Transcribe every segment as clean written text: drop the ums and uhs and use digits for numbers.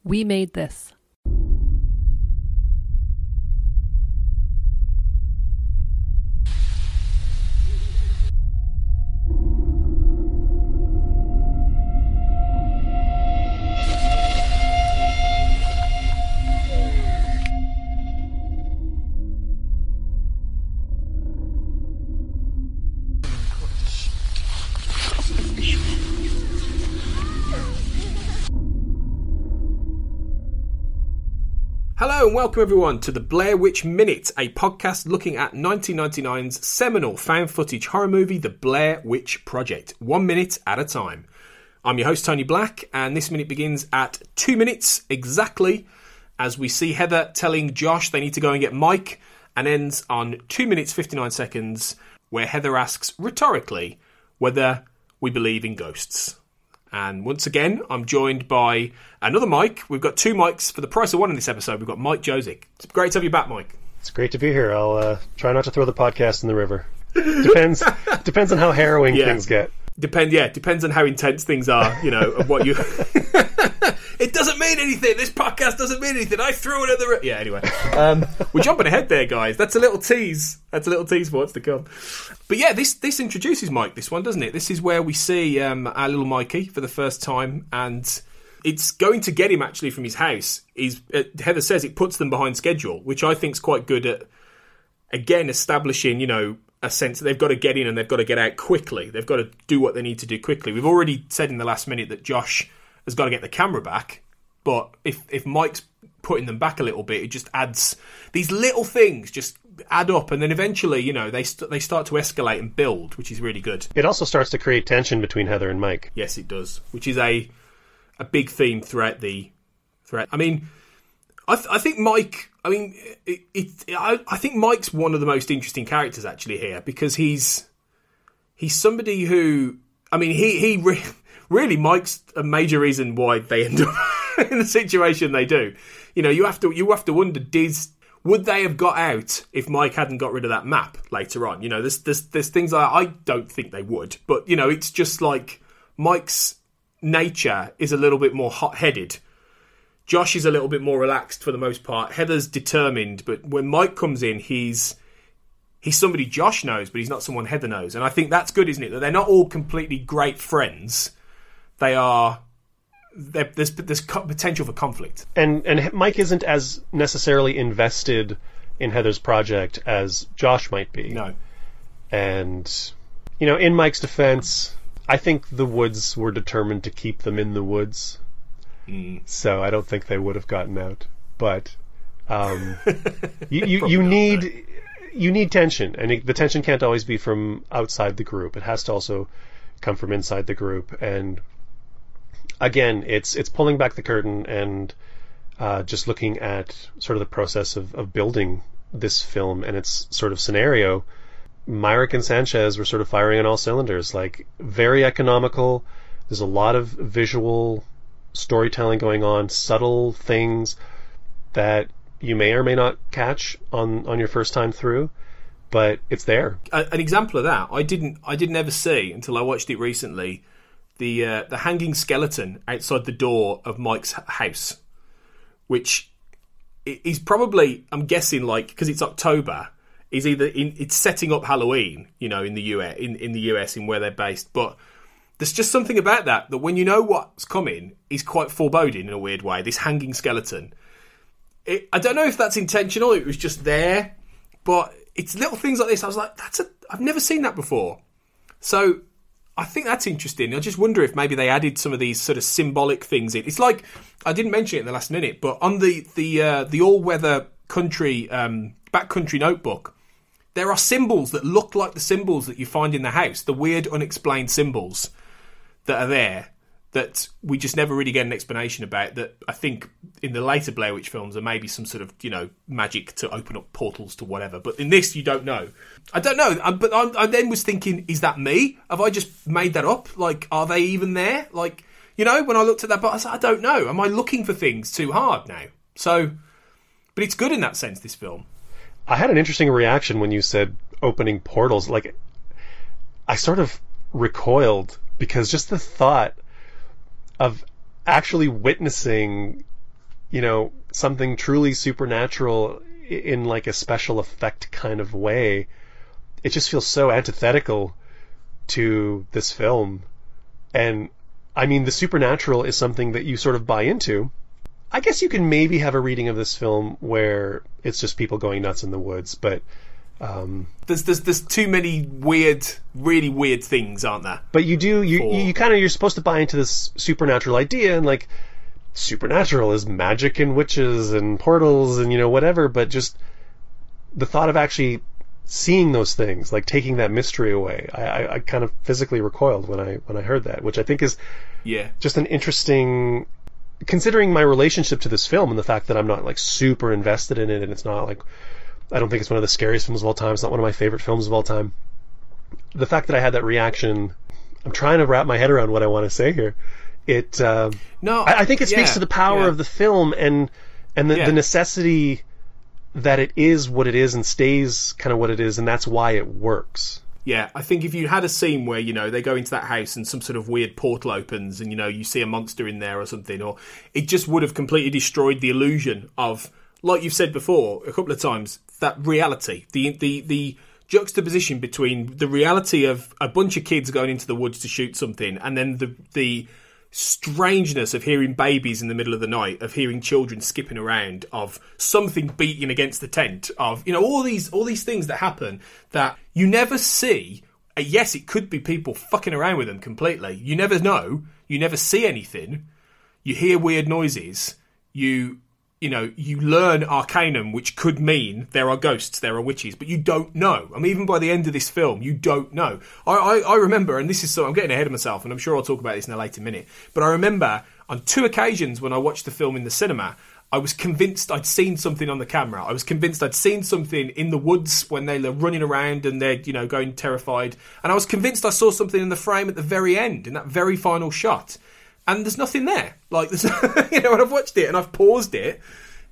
We made this. Hello and welcome everyone to the Blair Witch Minute, a podcast looking at 1999's seminal found footage horror movie, The Blair Witch Project, 1 minute at a time. I'm your host Tony Black, and this minute begins at 2 minutes exactly as we see Heather telling Josh they need to go and get Mike, and ends on 2 minutes 59 seconds where Heather asks rhetorically whether we believe in ghosts. And once again, I'm joined by another Mike. We've got two mics for the price of one in this episode. We've got Mike Jozic. It's great to have you back, Mike. It's great to be here. I'll try not to throw the podcast in the river. Depends on how harrowing things get. Depends on how intense things are, of what you... It doesn't mean anything. This podcast doesn't mean anything. I threw it at the... Yeah, anyway. We're jumping ahead there, guys. That's a little tease. For what's to come. But yeah, this introduces Mike, this one, doesn't it? This is where we see our little Mikey for the first time, and it's going to get him, actually, from his house. Heather says it puts them behind schedule, which I think is quite good at, again, establishing, a sense that they've got to get in and they've got to get out quickly. They've got to do what they need to do quickly. We've already said in the last minute that Josh has got to get the camera back, but if Mike's putting them back a little bit, it just adds... These little things just add up, and then eventually, they start to escalate and build, which is really good. It also starts to create tension between Heather and Mike. Yes, it does, which is a big theme throughout the... I mean, I think Mike... I mean, I think Mike's one of the most interesting characters, actually, here, because he's somebody who... I mean, really, Mike's a major reason why they end up in the situation they do. You have to wonder, would they have got out if Mike hadn't got rid of that map later on? There's things I don't think they would, but it's just like Mike's nature is a little bit more hot-headed. Josh is a little bit more relaxed for the most part. Heather's determined, but when Mike comes in, he's somebody Josh knows, but he's not someone Heather knows. And I think that's good, isn't it? That they're not all completely great friends. There's potential for conflict. And Mike isn't as necessarily invested in Heather's project as Josh might be. No. And, in Mike's defense, I think the woods were determined to keep them in the woods. So I don't think they would have gotten out. But you need tension, and the tension can't always be from outside the group. It has to also come from inside the group. And again, it's pulling back the curtain and just looking at sort of the process of building this film and its sort of scenario. Myrick and Sanchez were sort of firing on all cylinders, like very economical. There's a lot of visual storytelling going on, subtle things that you may or may not catch on your first time through, but it's there. An example of that I didn't ever see until I watched it recently. The hanging skeleton outside the door of Mike's house, which is probably, I'm guessing, like, because it's October, is it's setting up Halloween, in the US, in the US, in where they're based, but there's just something about that when you know what's coming is quite foreboding in a weird way. This hanging skeleton. I don't know if that's intentional. It was just there, but it's little things like this. I was like, I've never seen that before. So I think that's interesting. I just wonder if maybe they added some of these sort of symbolic things in. It's like, I didn't mention it in the last minute, but on the all-weather country backcountry notebook, there are symbols that look like the symbols that you find in the house, the weird unexplained symbols that are there that we just never really get an explanation about, that I think in the later Blair Witch films there may be some sort of, magic to open up portals to whatever. But in this, you don't know. I don't know. But I then was thinking, is that me? Have I just made that up? Like, are they even there? Like, when I looked at that, but I said, I don't know. Am I looking for things too hard now? So, but it's good in that sense, this film. I had an interesting reaction when you said opening portals. Like, I sort of recoiled because just the thought of actually witnessing something truly supernatural in like a special effect kind of way, it just feels so antithetical to this film. And I mean, the supernatural is something that you sort of buy into. I guess you can maybe have a reading of this film where it's just people going nuts in the woods, but there's too many really weird things, aren't there? But you're supposed to buy into this supernatural idea, and like supernatural is magic and witches and portals and whatever, but just the thought of actually seeing those things, like taking that mystery away, I kind of physically recoiled when I heard that, which I think is just an interesting, considering my relationship to this film and the fact that I'm not like super invested in it, and it's not like, I don't think it's one of the scariest films of all time, it's not one of my favorite films of all time. The fact that I had that reaction, I'm trying to wrap my head around what I want to say here. I think it speaks to the power of the film and the necessity that it is what it is and stays kind of what it is, and that's why it works. Yeah, I think if you had a scene where, they go into that house and some sort of weird portal opens and, you see a monster in there or something, or it just would have completely destroyed the illusion of, like you've said before a couple of times, that reality, the juxtaposition between the reality of a bunch of kids going into the woods to shoot something, and then the strangeness of hearing babies in the middle of the night, of hearing children skipping around, of something beating against the tent, of all these things that happen that you never see. Yes, it could be people fucking around with them completely. You never know. You never see anything. You hear weird noises. You learn arcanum, which could mean there are ghosts, there are witches, but you don't know. I mean, even by the end of this film, you don't know. I remember, and this is I'm getting ahead of myself, and I'm sure I'll talk about this in a later minute, but I remember on 2 occasions when I watched the film in the cinema, I was convinced I'd seen something on the camera. I was convinced I'd seen something in the woods when they're running around and they're, going terrified. And I was convinced I saw something in the frame at the very end, in that very final shot. And there's nothing there. Like, there's, when I've watched it and I've paused it,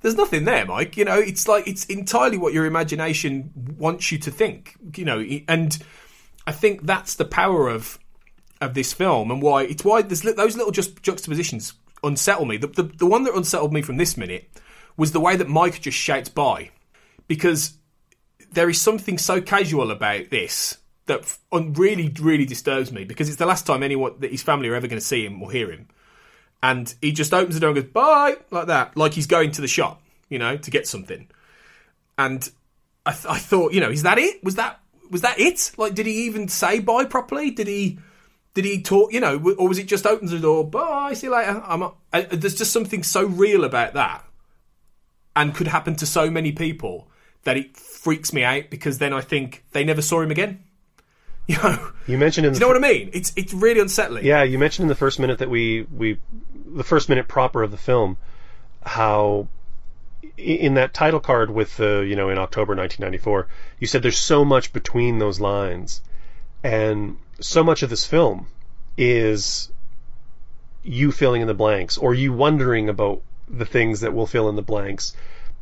there's nothing there, Mike. It's like, it's entirely what your imagination wants you to think, and I think that's the power of this film, and why there's those little juxtapositions unsettle me. The one that unsettled me from this minute was the way that Mike just shouts "bye," because there is something so casual about this that really, really disturbs me, because it's the last time anyone that his family are ever going to see him or hear him. And he just opens the door and goes, "Bye," like that, like he's going to the shop, to get something. And I thought, is that it? Was that it? Like, did he even say bye properly? Did he talk, or was it just opens the door, "Bye, see you later"? There's just something so real about that, and could happen to so many people, that it freaks me out, because then I think they never saw him again. You mentioned do you know what I mean? It's really unsettling. Yeah, you mentioned in the first minute that the first minute proper of the film, how in that title card with the, in October 1994, you said there's so much between those lines, and so much of this film is you filling in the blanks, or you wondering about the things that will fill in the blanks,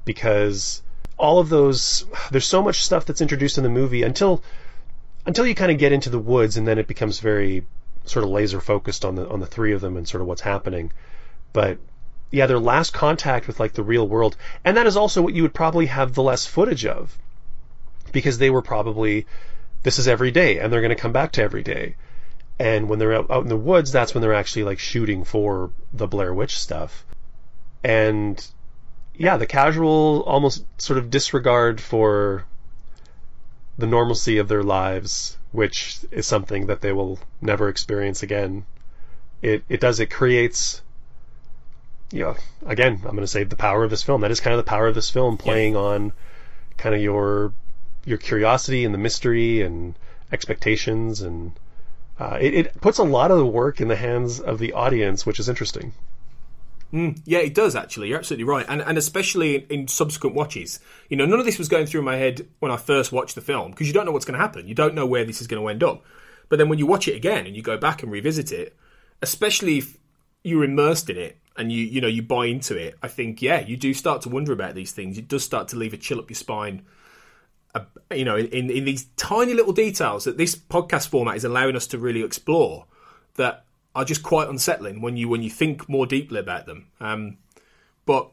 because all of those, there's so much stuff that's introduced in the movie until you kind of get into the woods, and then it becomes very sort of laser focused on the 3 of them and sort of what's happening. But yeah, their last contact with like the real world, and that is also what you would probably have the less footage of, because they were probably, this is every day, and they're going to come back to every day. And when they're out in the woods, that's when they're actually like shooting for the Blair Witch stuff. And yeah, the casual, almost sort of disregard for the normalcy of their lives, which is something that they will never experience again. It creates, again, I'm going to say the power of this film. That is kind of the power of this film, playing on kind of your curiosity and the mystery and expectations, and it puts a lot of the work in the hands of the audience, which is interesting. Yeah, it does, actually. You're absolutely right. And especially in subsequent watches. None of this was going through my head when I first watched the film, because you don't know what's going to happen. You don't know where this is going to end up. But then when you watch it again and you go back and revisit it, especially if you're immersed in it and you buy into it, I think, you do start to wonder about these things. It does start to leave a chill up your spine, in these tiny little details that this podcast format is allowing us to really explore, that are just quite unsettling when you think more deeply about them. But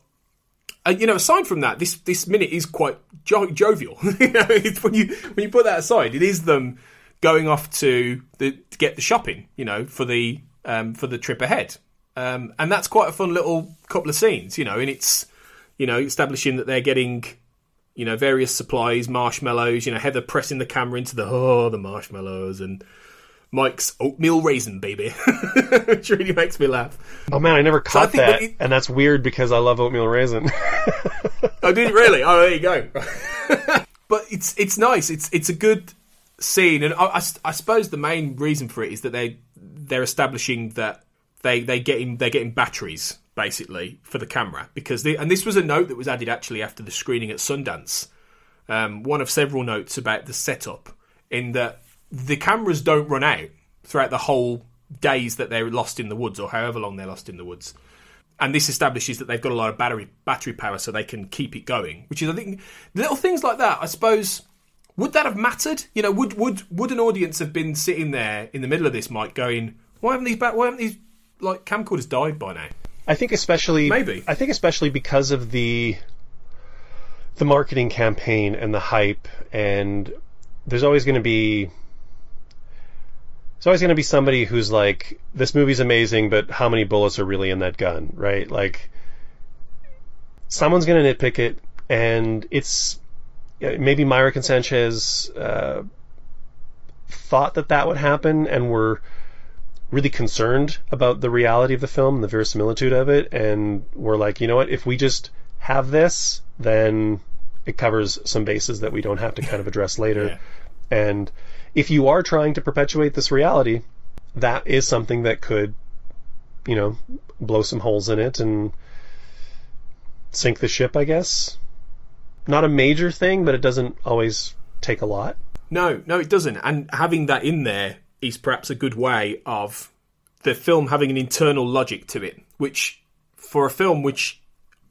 aside from that, this minute is quite jovial. It's when you put that aside, it is them going off to get the shopping, for the trip ahead, and that's quite a fun little couple of scenes, and it's establishing that they're getting various supplies, marshmallows, Heather pressing the camera into the marshmallows, and Mike's oatmeal raisin, baby, which really makes me laugh. Oh man, I never caught that, and that's weird because I love oatmeal raisin. Oh, did you really? Oh, there you go. But it's nice. It's a good scene, and I suppose the main reason for it is that they're establishing that they're getting batteries basically for the camera, because and this was a note that was added actually after the screening at Sundance. One of several notes about the setup, in that the cameras don't run out throughout the whole days that they're lost in the woods, or however long they're lost in the woods. And this establishes that they've got a lot of battery power, so they can keep it going. Which is, I think, little things like that, I suppose, would that have mattered? Would an audience have been sitting there in the middle of this, Mike, going, why haven't these like camcorders died by now? I think especially because of the marketing campaign and the hype, and there's always going to be somebody who's like, this movie's amazing, but how many bullets are really in that gun, right? Like, someone's going to nitpick it, and it's maybe Myrick and Sanchez thought that would happen, and were really concerned about the reality of the film and the verisimilitude of it, and were like, you know what, if we just have this, then it covers some bases that we don't have to kind of address later. Yeah. And if you are trying to perpetuate this reality, that is something that could, blow some holes in it and sink the ship, I guess. Not a major thing, but it doesn't always take a lot. No, it doesn't. And having that in there is perhaps a good way of the film having an internal logic to it, which, for a film which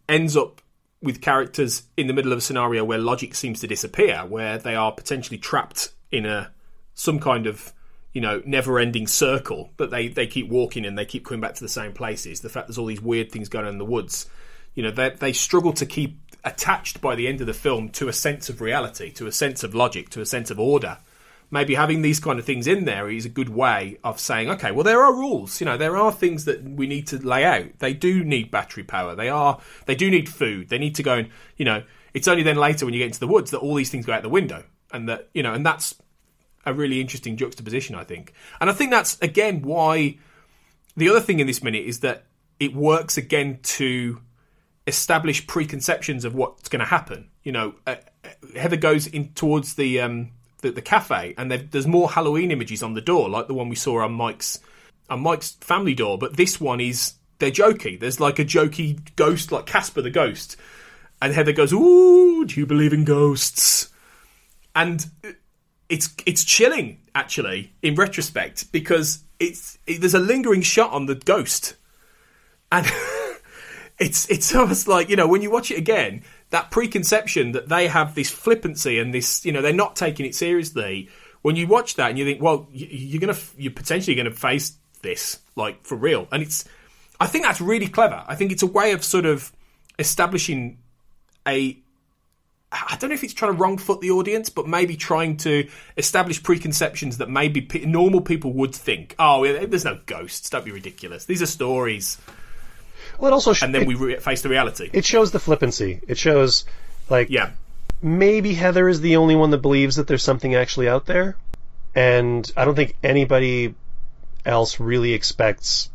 ends up with characters in the middle of a scenario where logic seems to disappear, where they are potentially trapped in some kind of, never-ending circle that they keep walking in, they keep coming back to the same places. The fact there's all these weird things going on in the woods, they struggle to keep attached by the end of the film to a sense of reality, to a sense of logic, to a sense of order. Maybe having these kind of things in there is a good way of saying, okay, well, there are rules. There are things that we need to lay out. They do need battery power. They do need food. They need to go and, it's only then later when you get into the woods that all these things go out the window. And that, and that's a really interesting juxtaposition, I think. And I think that's, again, why the other thing in this minute is that it works, again, to establish preconceptions of what's going to happen. Heather goes in towards the cafe, and there's more Halloween images on the door, like the one we saw on Mike's family door. But this one they're jokey. There's like a jokey ghost, like Casper the Ghost. And Heather goes, "Ooh, do you believe in ghosts?" And it's chilling, actually, in retrospect, because there's a lingering shot on the ghost, and it's almost like, when you watch it again, that preconception that they have this flippancy and this, they're not taking it seriously. When you watch that and you think, well, you're potentially gonna face this, like, for real. And I think that's really clever. I think it's a way of sort of establishing I don't know if it's trying to wrong foot the audience, but maybe trying to establish preconceptions that maybe normal people would think, oh, there's no ghosts, don't be ridiculous. These are stories. Well, it also and then we face the reality. It shows the flippancy. It shows, like, maybe Heather is the only one that believes that there's something actually out there, and I don't think anybody else really expects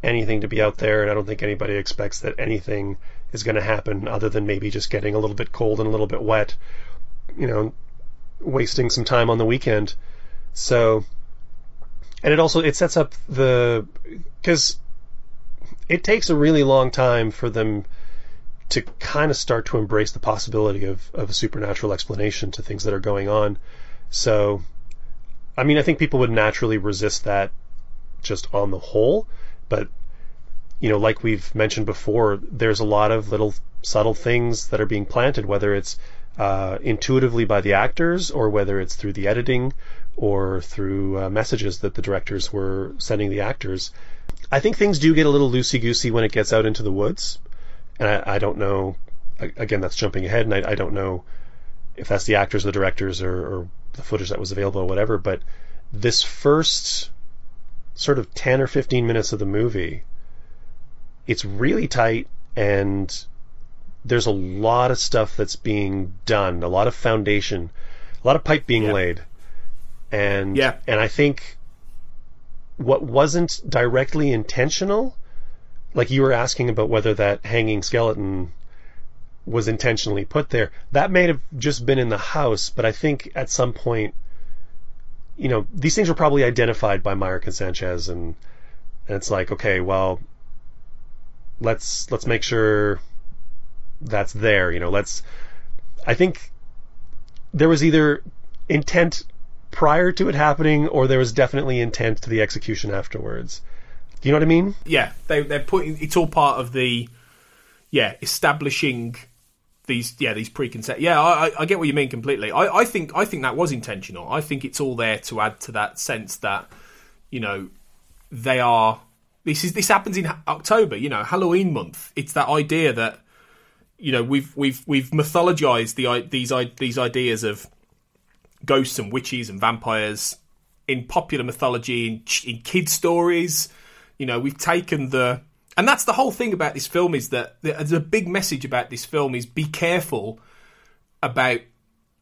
anything to be out there, and I don't think anybody expects that anything is going to happen other than maybe just getting a little bit cold and a little bit wet, wasting some time on the weekend. So, and it sets up because it takes a really long time for them to kind of start to embrace the possibility of a supernatural explanation to things that are going on. So, I mean, I think people would naturally resist that just on the whole, but like we've mentioned before, there's a lot of little subtle things that are being planted, whether it's intuitively by the actors, or whether it's through the editing, or through messages that the directors were sending the actors. I think things do get a little loosey-goosey when it gets out into the woods, and I don't know again, that's jumping ahead, and I don't know if that's the actors, the directors, or the footage that was available or whatever, but this first sort of 10 or 15 minutes of the movie, it's really tight, and there's a lot of stuff that's being done, a lot of foundation, a lot of pipe being laid. And I think what wasn't directly intentional, like you were asking about whether that hanging skeleton was intentionally put there, that may have just been in the house, but I think at some point, you know, these things were probably identified by Myrick and Sanchez, and it's like, okay, well, let's make sure that's there, you know, I think there was either intent prior to it happening, or there was definitely intent to the execution afterwards. Do you know what I mean? Yeah, they're putting, it's all part of the, establishing these preconceived. Yeah, I get what you mean completely. I think that was intentional. I think it's all there to add to that sense that, you know, they are. This happens in October, you know, Halloween month. It's that idea that, you know, we've mythologized these ideas of ghosts and witches and vampires in popular mythology, in kids' stories. You know, we've taken and that's the whole thing about this film, is that there's a big message about this film is be careful about,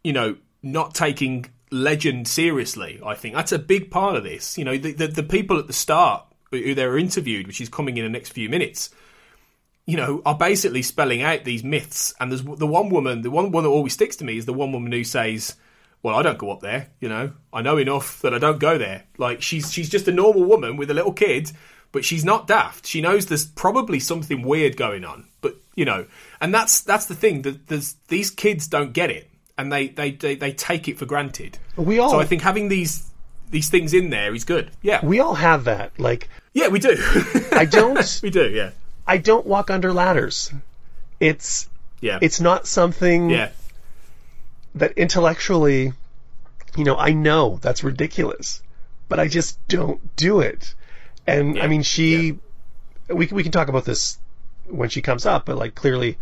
you know, not taking legend seriously. I think that's a big part of this. You know, the people at the start who they were interviewed, which is coming in the next few minutes, you know, are basically spelling out these myths. And there's the one woman that always sticks to me is the one woman who says, well, I don't go up there, you know, I know enough that I don't go there. Like, she's just a normal woman with a little kid, but she's not daft. She knows there's probably something weird going on, but, you know, and that's the thing, that these kids don't get it, and they take it for granted. So I think having these things in there is good. Yeah. We all have that. Like, yeah, we do. I don't. We do, yeah. I don't walk under ladders. It's not something that intellectually, you know, I know that's ridiculous, but I just don't do it. And I mean, we can talk about this when she comes up, but like, clearly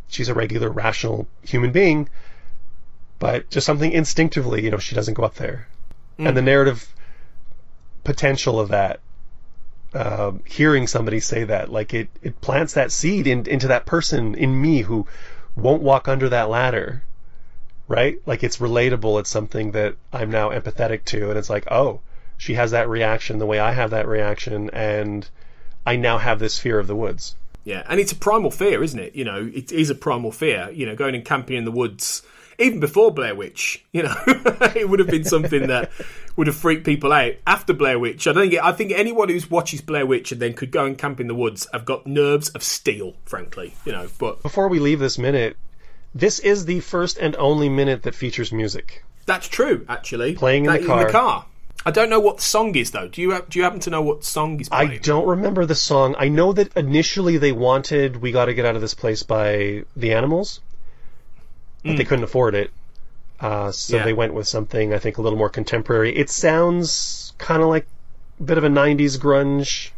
she's a regular, rational human being, but just something instinctively, you know, she doesn't go up there. And the narrative potential of that, hearing somebody say that, like, it plants that seed into that person in me who won't walk under that ladder, right? Like, it's relatable. It's something that I'm now empathetic to, and it's like, oh, she has that reaction the way I have that reaction, and I now have this fear of the woods. Yeah, and it's a primal fear, isn't it? You know, it is a primal fear, you know, going and camping in the woods. Even before Blair Witch, you know, it would have been something that would have freaked people out. After Blair Witch, I think anyone who watches Blair Witch and then could go and camp in the woods have got nerves of steel, frankly, you know. But before we leave this minute, this is the first and only minute that features music. That's true, actually. Playing in the car. I don't know what the song is, though. Do you happen to know what song is playing? I don't remember the song. I know that initially they wanted "We Gotta Get Out of This Place" by The Animals, but they couldn't afford it. So they went with something, I think, a little more contemporary. It sounds kind of like a bit of a 90s grunge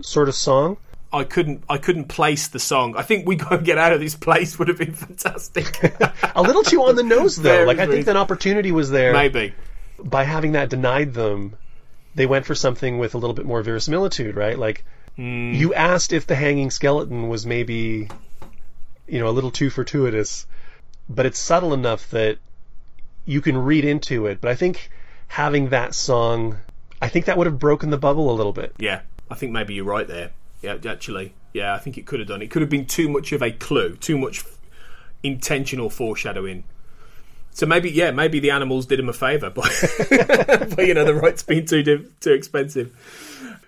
sort of song. I couldn't place the song. I think "We Gotta Get Out of This Place" would have been fantastic. A little too on the nose, though. Like, I think that opportunity was there. Maybe. By having that denied them, they went for something with a little bit more verisimilitude, right? Like, you asked if the hanging skeleton was maybe, you know, a little too fortuitous, but it's subtle enough that you can read into it. But I think having that song, I think that would have broken the bubble a little bit. Yeah, I think maybe you're right there. Yeah, actually. Yeah, I think it could have done. It could have been too much of a clue, too much intentional foreshadowing. So maybe the Animals did him a favour by, you know, the rights being too expensive.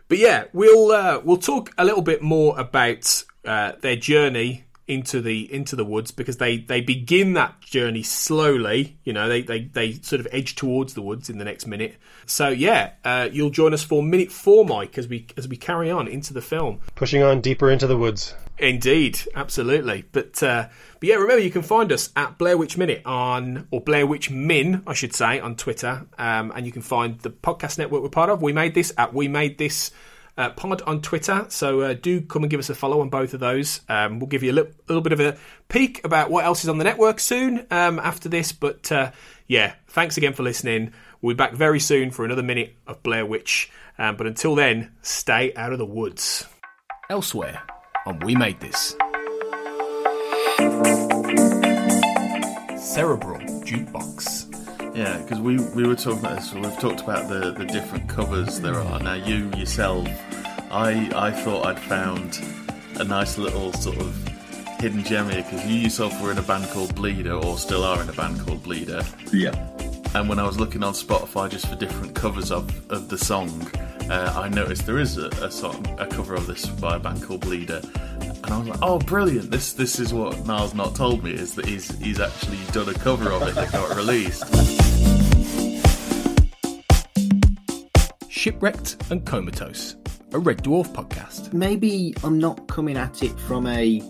But yeah, we'll talk a little bit more about their journey into the woods, because they begin that journey slowly. You know, they sort of edge towards the woods in the next minute. So yeah, you'll join us for minute 4, Mike, as we carry on into the film, pushing on deeper into the woods. Indeed, absolutely. But yeah, remember, you can find us at Blair Witch Minute or Blair Witch Min, I should say, on Twitter. And you can find the podcast network we're part of, We Made This, at We Made This Pod on Twitter. So do come and give us a follow on both of those. We'll give you a little bit of a peek about what else is on the network soon after this. But yeah, thanks again for listening. We'll be back very soon for another minute of Blair Witch. But until then, stay out of the woods. Elsewhere on We Made This. Cerebral Jukebox. Yeah, because we were talking about this. We've talked about the different covers there are. Now, you yourself, I thought I'd found a nice little sort of hidden gem here, because you yourself were in a band called Bleeder, or still are in a band called Bleeder. Yeah. And when I was looking on Spotify just for different covers of the song, I noticed there is a cover of this by a band called Bleeder. And I was like, oh, brilliant, this is what Niall's not told me, is that he's actually done a cover of it that got released. Shipwrecked and Comatose, a Red Dwarf podcast. Maybe I'm not coming at it from an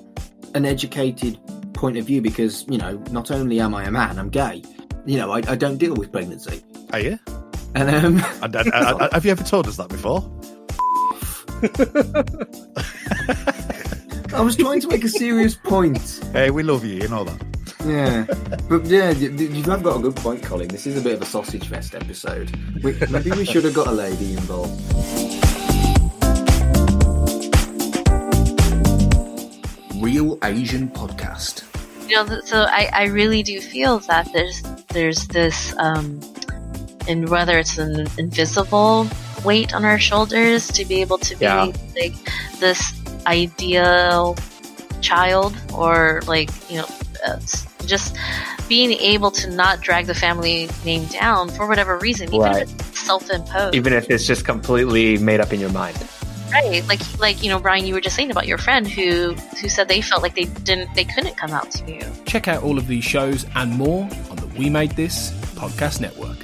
educated point of view, because, you know, not only am I a man, I'm gay. You know, I don't deal with pregnancy. Are you? And have you ever told us that before? I was trying to make a serious point. Hey, we love you, you know that. Yeah, but yeah, you have got a good point, Colin. This is a bit of a sausage fest episode. Maybe we should have got a lady involved. Real Asian Podcast. You know, so I really do feel that there's this, and whether it's an invisible weight on our shoulders to be able to be like this ideal child, or like, you know, just being able to not drag the family name down for whatever reason, even if it's self-imposed, even if it's just completely made up in your mind. Right, like you know, Brian, you were just saying about your friend who said they felt like they couldn't come out to you. Check out all of these shows and more on the We Made This podcast network.